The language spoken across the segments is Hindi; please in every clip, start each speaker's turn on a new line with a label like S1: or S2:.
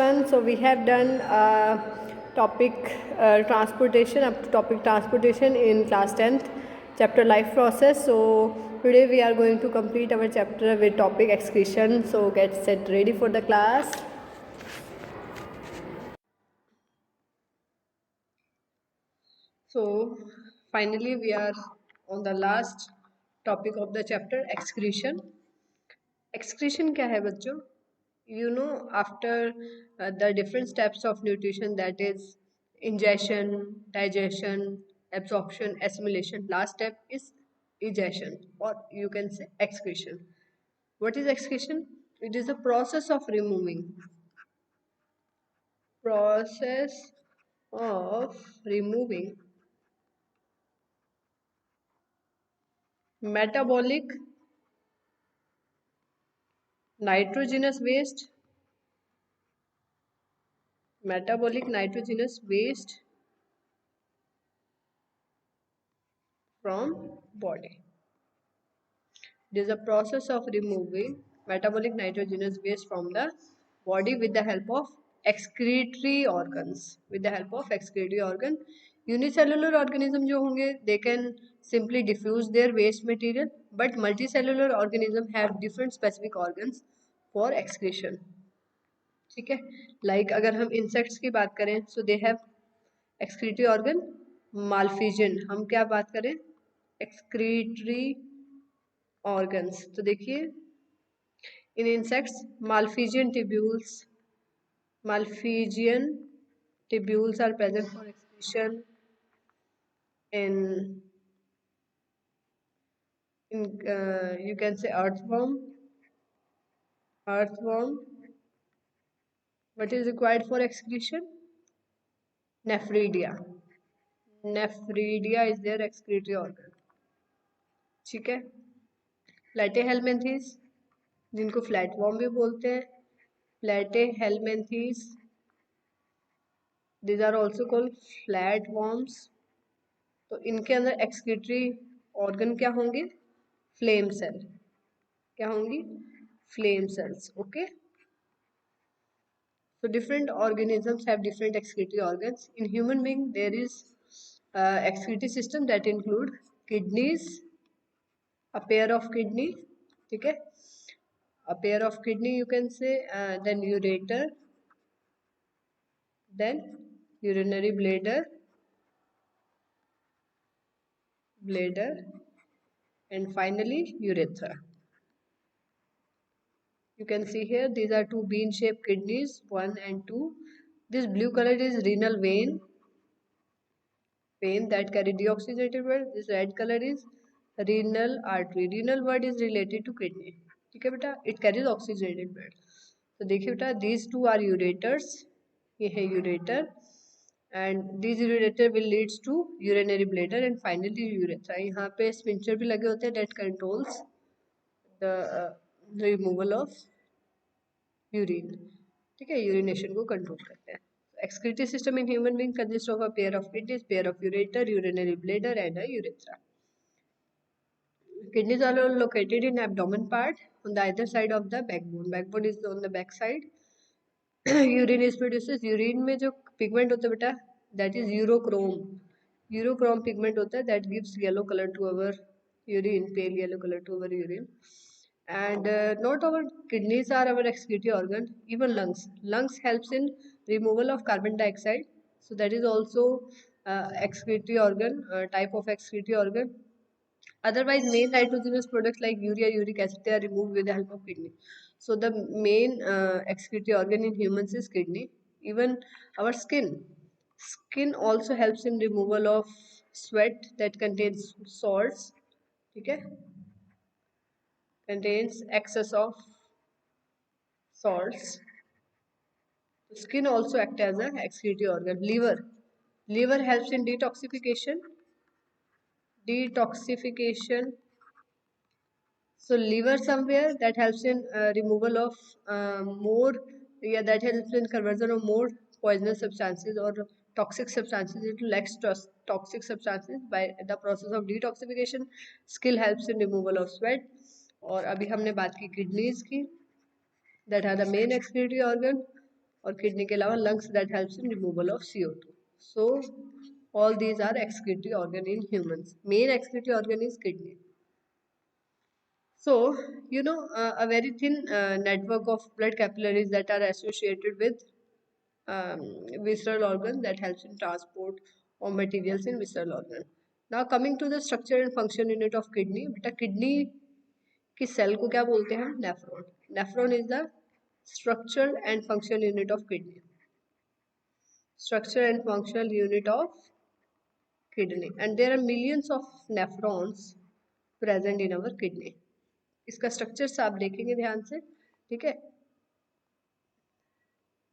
S1: everyone. So we have done topic transportation up to topic transportation in class 10th chapter life process. So today we are going to complete our chapter with topic excretion. So get set ready for the class. So finally we are on the last topic of the chapter, excretion. Excretion क्या है बच्चों? You know, after the different steps of nutrition, that is ingestion, digestion, absorption, assimilation, last step is egestion, or you can say excretion. What is excretion? It is a process of removing metabolic nitrogenous waste from body. It is a process of removing metabolic nitrogenous waste from the body with the help of excretory organs. Unicellular organism जो होंगे, they can simply diffuse their waste material, but multicellular organism have different specific organs for excretion. ठीक है, like अगर हम insects की बात करें, so they have excretory organ malphizian. हम क्या बात करें? excretory organs. तो देखिए, in insects malphizian tubules are present for excretion. In you can say earthworm. What is required for excretion? Nephridia is their excretory organ. ठीक है, platyhelminthes जिनको flatworm भी बोलते हैं, platyhelminthes, these are also called flatworms. तो इनके अंदर एक्सक्रीटरी ऑर्गन क्या होंगे? Flame cell. क्या होंगी? Flame cells. Okay, so different organisms have different excretory organs. In human being there is excretory system that include kidneys, a pair of kidney, ठीक है, a pair of kidney you can say, then ureter, then urinary bladder, and finally urethra. You can see here these are two bean shaped kidneys, 1 and 2. This blue color is renal vein that carry deoxygenated blood. This red color is renal artery. Renal word is related to kidney. ठीक है बेटा, it carries oxygenated blood. तो देखिए बेटा, these two are ureters. ये है ureter, and these ureter will leads to urinary bladder and finally urethra. यहाँ पे sphincter भी लगे होते हैं that controls the removal of urine. ठीक है, urination को control करते हैं. Excretory system in human being consists of a pair of kidneys, pair of ureter, urinary bladder, and a urethra. Kidneys are located in abdomen part on the either side of the backbone. Backbone is on the back side. Urine is produces. Urine में जो pigment होता है बेटा, that is urochrome. Urochrome pigment होता है that gives yellow color to our urine, pale yellow color to our urine. And not our kidneys are our excretory organ, even lungs helps in removal of carbon dioxide, so that is also excretory organ, type of excretory organ. Otherwise main nitrogenous products like urea, uric acid, they are removed with the help of kidney. So the main excretory organ in humans is kidney. Even our skin also helps in removal of sweat that contains salts. Okay, contains excess of salts. Skin also acts as an excretory organ. Liver helps in detoxification. So liver somewhere that helps in removal of that helps in conversion of more poisonous substances or toxic substances into less toxic substances by the process of detoxification. Skill helps in removal of sweat. और अभी हमने बात की किडनीज की, that are the main excretory organ और किडनी के अलावा lungs that helps in removal of CO2. So all these are excretory organ in humans. Main excretory organ is kidney. So a very thin network of blood capillaries that are associated with visceral organ that helps in transport of materials in visceral organ. Now coming to the structure and function unit of kidney. बेटा किडनी की सेल को क्या बोलते हैं? Nephron. Nephron is the structure and function unit of kidney. Structure and functional unit of kidney, and there are millions of nephrons present in our kidney. इसका स्ट्रक्चर आप देखेंगे ध्यान से, ठीक है?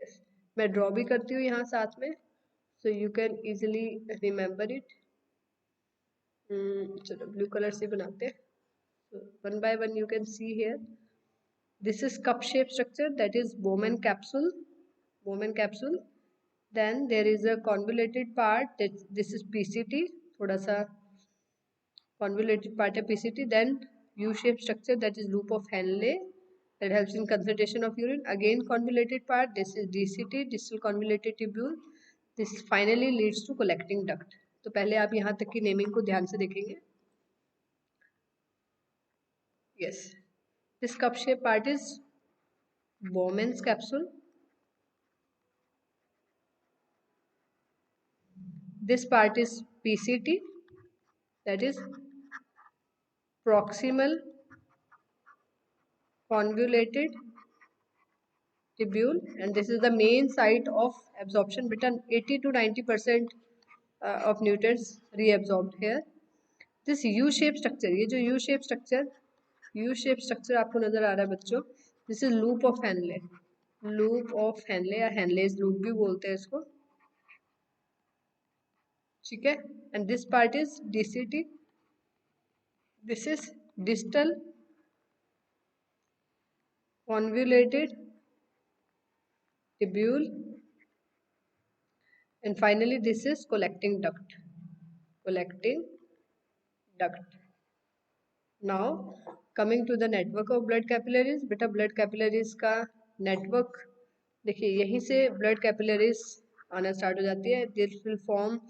S1: yes. मैं ड्रॉ भी करती हूँ यहाँ साथ में, so you can easily remember it. चलो ब्लू कलर से बनाते हैं. So one by one you can see here. This is cup shaped structure, that is Bowman capsule. Bowman capsule. Then there is a convoluted part, that this is PCT. थोड़ा सा convoluted part है PCT. Then U-shaped structure, that is loop of Henle, that helps in concentration of urine. Again convoluted part, this is DCT, distal convoluted tubule. This finally leads to collecting duct. तो पहले आप यहाँ तक की नेमिंग को ध्यान से देखेंगे. Yes, this cup shaped part is Bowman's capsule. This part is PCT, that is proximal convoluted tubule, and this is the main site of absorption. Between 80 to 90% of nutrients reabsorbed here. This U-shaped structure, ये जो U-shaped structure आपको नजर आ रहा है बच्चों, this is loop of Henle. Loop of Henle या Henle's loop भी बोलते हैं इसको, ठीक है? And this part is DCT. This is distal convoluted tubule, and finally this is collecting duct. Now coming to the network of blood capillaries. बेटा blood capillaries का network देखिए, यहीं से blood capillaries आना start हो जाती है. This will form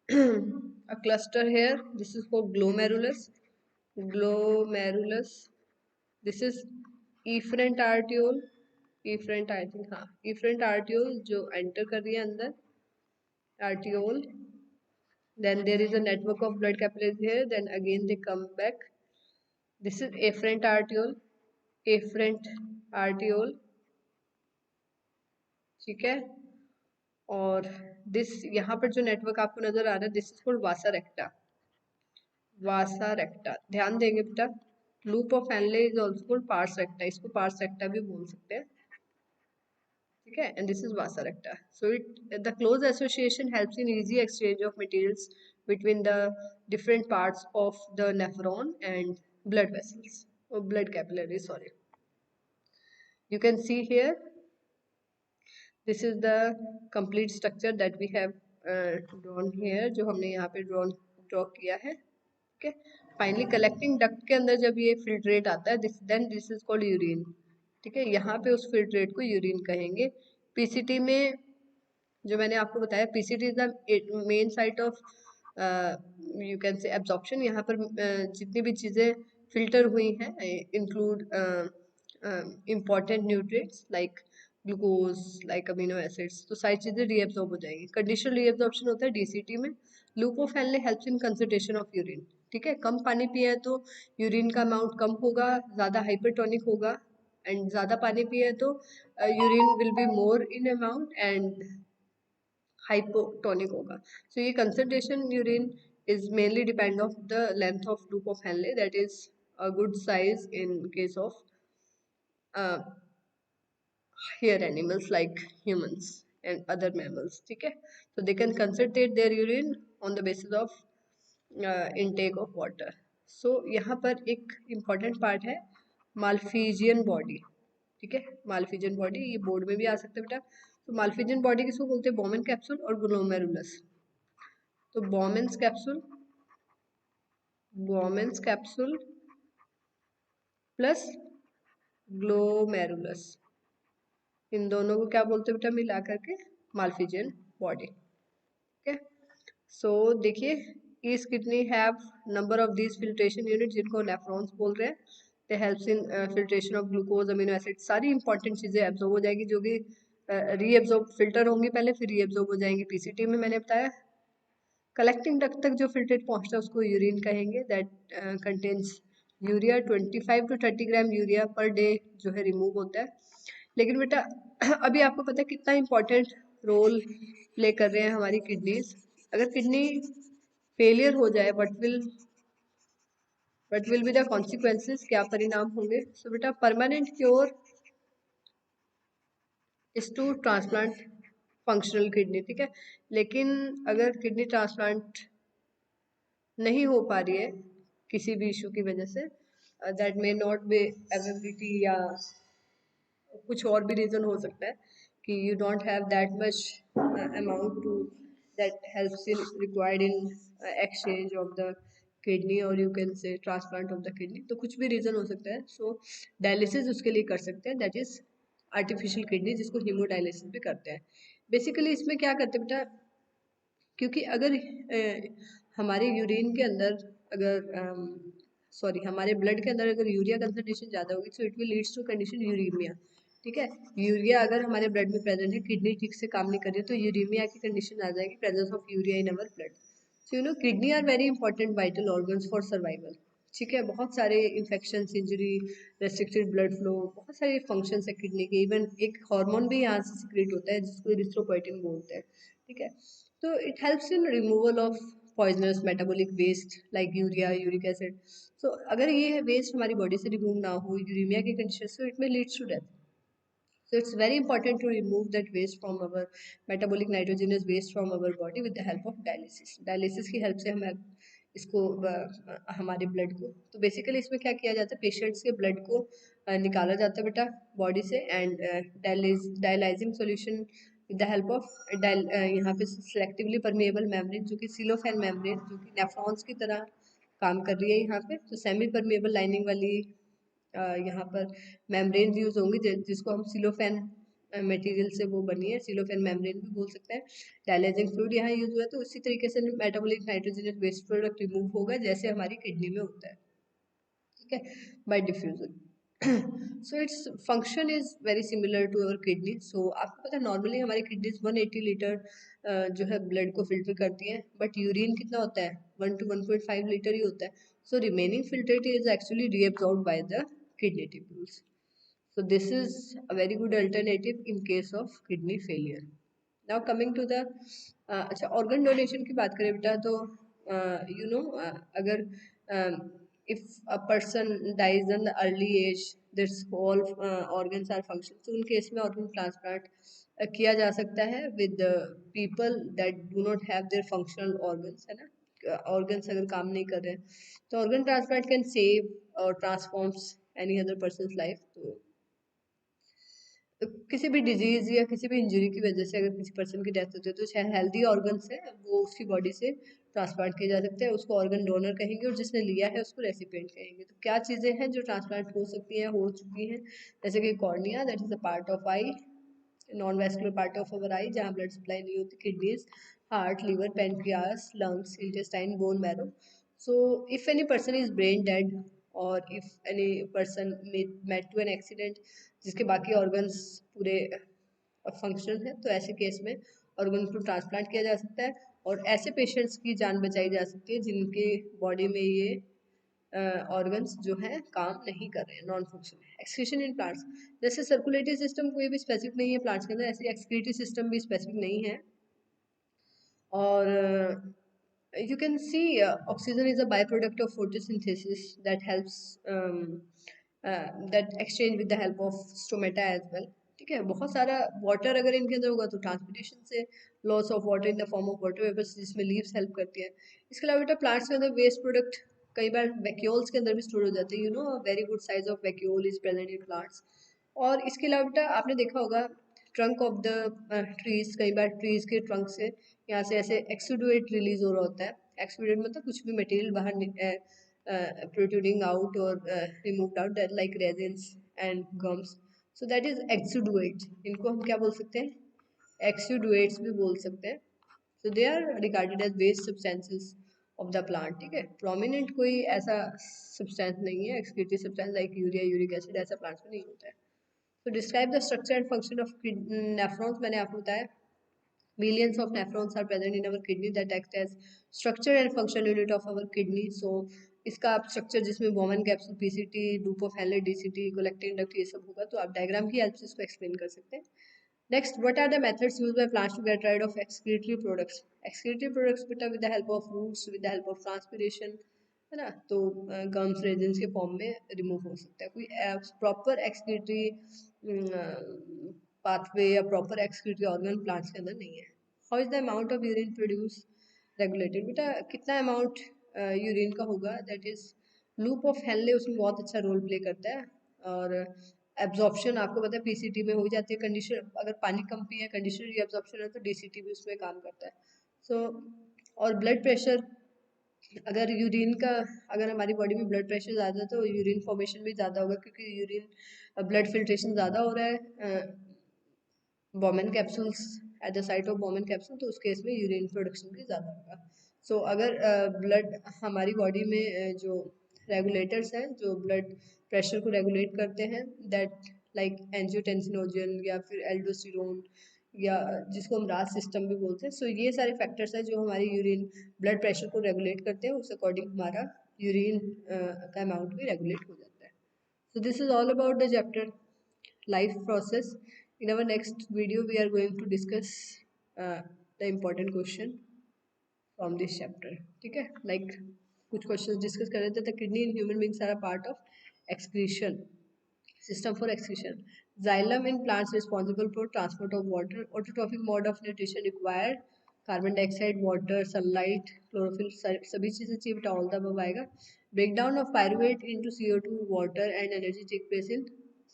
S1: a cluster here. This is called glomerulus. This is efferent arteriole. Efferent, I think, हाँ, efferent arteriole जो enter कर रही है अंदर, arteriole. Then there is a network of blood capillaries here. Then again they come back. This is afferent arteriole. ठीक है? और this यहाँ पर जो नेटवर्क आपको नजर आ रहा है, this is called vasa recta. ध्यान देंगे बेटा, loop of Henle is also called pars recta. इसको पार्स रेक्टा भी बोल सकते हैं, ठीक है? And this is vasa recta. So the close association helps in easy exchange of materials between the different parts of the nephron and blood vessels or blood capillaries. Sorry, you can see here. This is the complete structure that we have drawn here, जो हमने यहाँ पे draw किया है, ठीक है? Finally collecting duct के अंदर जब ये filtrate आता है, then this is called urine, ठीक है? यहाँ पे उस filtrate को urine कहेंगे. PCT में जो मैंने आपको बताया, PCT is the main site of you can say absorption. यहाँ पर जितनी भी चीजें filter हुई हैं include important nutrients like glucose, like amino acids, तो सारी चीजें रीएब्सॉर्ब हो जाएंगी. कंडीशनल रीएब्सॉर्प्शन होता है डीसीटी में. Loop of Henle helps in concentration of urine, ठीक है? कम पानी पिया है तो यूरिन का अमाउंट कम होगा, ज्यादा हाइपरटोनिक होगा, एंड ज्यादा पानी पिया है तो urine will be more in amount and hypotonic होगा. सो ये concentration urine is mainly depend of the length of loop of Henle, that is a good size in case of hairy animals like humans and other mammals, ठीक है? So they can concentrate their urine on the basis of intake of water. So यहाँ पर एक important part है Malpighian body, ठीक है? Malpighian body, ये बोर्ड में भी आ सकता है बेटा. तो Malpighian body किसको बोलते हैं? Bowman capsule और glomerulus. तो Bowman's capsule plus glomerulus इन दोनों को क्या बोलते हैं बेटा मिला करके? Malpighian body. ठीक है, सो देखिए, each kidney have number of these filtration unit जिनको नेफ्रॉन्स बोल रहे हैं। दे helps in filtration of glucose, amino acid, सारी इंपॉर्टेंट चीजें एब्जॉर्ब हो जाएगी, जो कि रीएब्जॉर्ब फिल्टर होंगी पहले, फिर रीएब्जॉर्ब हो जाएंगी पीसीटी में, मैंने बताया। कलेक्टिंग डक्ट तक जो फिल्ट्रेट पहुंचता है उसको यूरिन कहेंगे, that contains urea. 25 to 30 gram urea per day जो है रिमूव होता है। लेकिन बेटा अभी आपको पता है कितना इंपॉर्टेंट रोल प्ले कर रहे हैं हमारी किडनीज। अगर किडनी फेलियर हो जाए, what will be the consequences, क्या परिणाम होंगे? सो बेटा permanent cure is to transplant functional kidney. ठीक है, लेकिन अगर किडनी ट्रांसप्लांट नहीं हो पा रही है किसी भी इशू की वजह से, that may not be availability, या कुछ और भी रीजन हो सकता है कि you don't have that much amount to that helps in required in exchange of the kidney, और you can say transplant of the kidney, तो कुछ भी रीजन हो सकता है। सो डायलिसिस उसके लिए कर सकते हैं, दैट इज आर्टिफिशियल किडनी, जिसको हीमोडायलिसिस भी करते हैं। बेसिकली इसमें क्या करते हैं बेटा, क्योंकि अगर हमारे यूरिन के अंदर, अगर सॉरी हमारे ब्लड के अंदर अगर यूरिया कंसंट्रेशन ज़्यादा होगी, so it will leads to condition uremia. ठीक है, यूरिया अगर हमारे ब्लड में प्रेजेंट है, किडनी ठीक से काम नहीं कर रही है, तो यूरीमिया की कंडीशन आ जाएगी, presence of urea in our blood. So you know kidney are very important vital organs for survival. ठीक है, बहुत सारे infection, injury, restricted blood flow, बहुत सारे फंक्शंस है किडनी के। इवन एक हार्मोन भी यहाँ से सिक्रेट होता है जिसको इरिथ्रोपोइटिन बोलते हैं। ठीक है, तो it helps in removal of poisonous metabolic waste like urea, uric acid. So अगर ये वेस्ट हमारी बॉडी से रिमूव ना हो यूरीमिया के कंडीशन, सो इट में leads to death. So it's very important to remove that waste from our metabolic nitrogenous waste from our body with the help of dialysis. Dialysis की help से हम इसको हमारे ब्लड को, तो बेसिकली इसमें क्या किया जाता है, पेशेंट्स के ब्लड को निकाला जाता है बेटा बॉडी से, and dialysing solution with the help of यहाँ पे सेलेक्टिवली परमेएबल मेम्ब्रेन, जो कि सिलोफेन मेम्ब्रेन, जो कि नेफ्रॉन्स की तरह काम कर रही है यहाँ पे, तो सेमी परमेएबल लाइनिंग वाली यहाँ पर मेम्ब्रेन यूज होंगी, जिसको हम सिलोफेन मटेरियल से वो बनी है, सिलोफेन मेम्ब्रेन भी बोल सकते हैं। डायलाइजिंग फ्लूइड यहाँ यूज हुआ है, तो उसी तरीके से metabolic nitrogenous waste product remove होगा जैसे हमारी किडनी में होता है। ठीक है, by diffusion. So its function is very similar to our kidney. So आपको पता है नॉर्मली हमारी किडनीज 180 लीटर जो है ब्लड को फिल्टर करती हैं, बट यूरिन कितना होता है, 1 to 1.5 लीटर ही होता है। So remaining filtrate is actually reabsorbed by the kidney tubules. So this is a very good alternative in case of kidney failure. Now coming to the अच्छा organ donation की बात करें बेटा, तो you know अगर if a person dies in the early age, this all organs are functional, तो उन केस में organ transplant किया जा सकता है with the people that do not have their functional organs, है ना, organs अगर काम नहीं कर रहे हैं, तो organ transplant can save or transforms any other person's life. तो किसी भी डिजीज या किसी भी इंजरी की वजह से अगर किसी पर्सन की डेथ होती है, तो चाहे हेल्दी ऑर्गन्स है वो उसकी बॉडी से ट्रांसप्लांट किए जा सकते हैं, उसको ऑर्गन डोनर कहेंगे, और जिसने लिया है उसको रेसिपिएंट कहेंगे। तो क्या चीज़ें हैं जो ट्रांसप्लांट हो सकती हैं, हो चुकी हैं, जैसे कि cornea, that is a part of eye, non vascular part of our eye, जहाँ ब्लड सप्लाई नहीं होती, kidneys, heart, liver, pancreas, lungs, intestine, bone marrow. So if any person is brain dead, और if any person met to an accident जिसके बाकी ऑर्गन्स पूरे फंक्शनल है, तो ऐसे केस में ऑर्गन को ट्रांसप्लांट किया जा सकता है, और ऐसे पेशेंट्स की जान बचाई जा सकती है जिनके बॉडी में ये ऑर्गन्स जो है काम नहीं कर रहे हैं, non functional. Excretion in plants, जैसे सर्कुलेटरी सिस्टम कोई भी स्पेसिफिक नहीं है प्लांट्स के अंदर, ऐसे एक्सक्रीटरी सिस्टम भी स्पेसिफिक नहीं है। और you can see oxygen is a byproduct of photosynthesis that helps that exchange with the help of stomata as well. ठीक है, बहुत सारा वाटर अगर इनके अंदर होगा तो ट्रांसपोर्टेशन से loss of water in the form of water vapours, जिसमें लीव्स हेल्प करती है। इसके अलावा बेटा प्लांट्स के अंदर वेस्ट प्रोडक्ट कई बार वैक्यूल्स के अंदर भी स्टोर हो जाते हैं, you know very good size of vacuole is present in plants. और इसके अलावा बेटा आपने देखा होगा ट्रंक ऑफ द ट्रीज, कई बार ट्रीज के ट्रंक से यहाँ से ऐसे एक्सुडेट रिलीज हो रहा होता है। एक्सुडेट मतलब कुछ भी मटेरियल बाहर प्रोट्रूडिंग आउट और removed out, that like resins and gums. So that is exudates, इनको हम क्या बोल सकते हैं, एक्सुडुएट्स भी बोल सकते हैं। So they are regarded as waste substances of the plant, ठीक है। प्रोमिनेंट कोई ऐसा सब्सटेंस नहीं है, excretory substance like urea, uric acid, ऐसा प्लांट्स में नहीं होता है। तो describe the structure and function of nephrons, मैंने आपको बताया millions of nephrons are present in our kidney that act as structure and function unit of our kidney. So इसका आप स्ट्रक्चर जिसमें Bowman capsule, PCT, loop of Henle, DCT, collecting duct, ये सब होगा, तो आप डायग्राम की हेल्प से इसको एक्सप्लेन कर सकते हैं। Next, what are the methods used by plants to get rid of excretory products. Excretory products बेटा with the help of roots, with the help of transpiration, है ना, तो गम्स रेजिन्स के फॉर्म में रिमूव हो सकता है। कोई प्रॉपर एक्सक्रीटरी पाथवे या प्रॉपर एक्सक्रीटरी ऑर्गन प्लांट्स के अंदर नहीं है। How is the amount of urine produce regulated, बेटा कितना अमाउंट यूरिन का होगा, that is loop of Henle उसमें बहुत अच्छा रोल प्ले करता है। और एब्जॉर्प्शन आपको पता है पीसीटी में हो जाती है, कंडीशन अगर पानी कम पिए, कंडीशनर एब्जॉर्प्शन है, तो डीसीटी भी उसमें काम करता है। सो और ब्लड प्रेशर, अगर यूरिन का, अगर हमारी बॉडी में ब्लड प्रेशर ज़्यादा है तो यूरिन फॉर्मेशन भी ज़्यादा होगा, क्योंकि यूरिन ब्लड फिल्ट्रेशन ज़्यादा हो रहा है बोमेन capsules at the site of Bowman capsule, तो उस केस में यूरिन प्रोडक्शन भी ज़्यादा होगा। सो अगर ब्लड हमारी बॉडी में जो रेगुलेटर्स हैं जो ब्लड प्रेशर को रेगुलेट करते हैं, दैट लाइक एंजियोटेंसिनोजन या फिर एल्डोस्टेरोन, या जिसको हम राज सिस्टम भी बोलते हैं, सो ये सारे फैक्टर्स हैं जो हमारी यूरिन ब्लड प्रेशर को रेगुलेट करते हैं, उस अकॉर्डिंग हमारा यूरिन का अमाउंट भी रेगुलेट हो जाता है। So this is all about the chapter life process. In our next video, we are going to discuss uh, the important question from this chapter. ठीक है, like कुछ questions discuss कर रहे थे। The kidney in human beings are a part of excretion system for excretion. Xylem in plants responsible for transport of water. Autotrophic mode of nutrition required carbon dioxide, water, sunlight, chlorophyll, सभी चीज़ें चाहिए बेटा, ऑल द अबव आएगा। Breakdown of pyruvate into CO2, water and energy take place in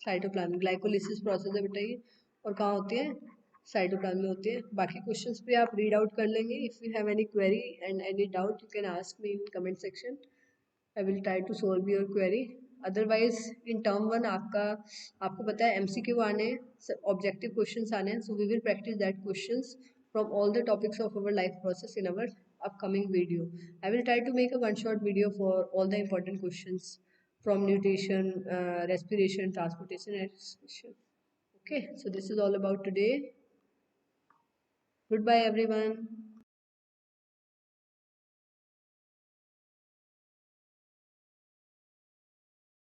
S1: cytoplasm, glycolysis process है बेटा ये, और कहाँ होती है, साइटोप्लाज्म में होती है। बाकी क्वेश्चंस पे आप रीड आउट कर लेंगे। If you have any query and any doubt, you can ask me in comment section, I will try to solve your query. Otherwise in term one आपको पता है MCQ आने हैं, ऑब्जेक्टिव क्वेश्चंस आने हैं, so we will practise that questions from all the topics of our life process in our upcoming video. I will try to make a one shot video for all the important questions from nutrition, respiration, transportation, and excretion. Okay, so this is all about today. Goodbye everyone.